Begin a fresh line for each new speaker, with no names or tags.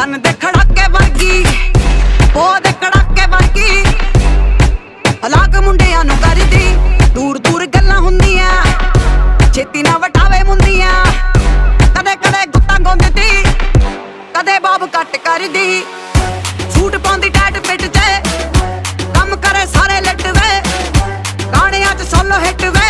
ਕੰਨ ਦੇ ਖੜਾਕੇ ਵਰਗੀ, ਉਹ ਦੇ ਕੜਾਕੇ ਵਰਗੀ ਹਲਾਕ ਮੁੰਡਿਆਂ ਨੂੰ ਕਰਦੀ। ਦੂਰ ਦੂਰ ਗੱਲਾਂ ਹੁੰਦੀਆਂ, ਛੇਤੀ ਨਾ ਵਟਾਵੇ ਮੁੰਦੀਆਂ। ਕਦੇ ਕਦੇ ਗੁੱਤਾਂ ਗਾਉਂਦੀ, ਕਦੇ ਬਾਬ ਕੱਟ ਕਰਦੀ। ਸੂਟ ਪਾਉਂਦੀ ਟੈਟ ਪਿੱਟ ਤੇ, ਕੰਮ ਕਰੇ ਸਾਰੇ ਲਿਟ ਵੇ। ਗਾਣਿਆਂ 'ਚ ਸੋਲੋ ਹਿੱਟ ਵੇ।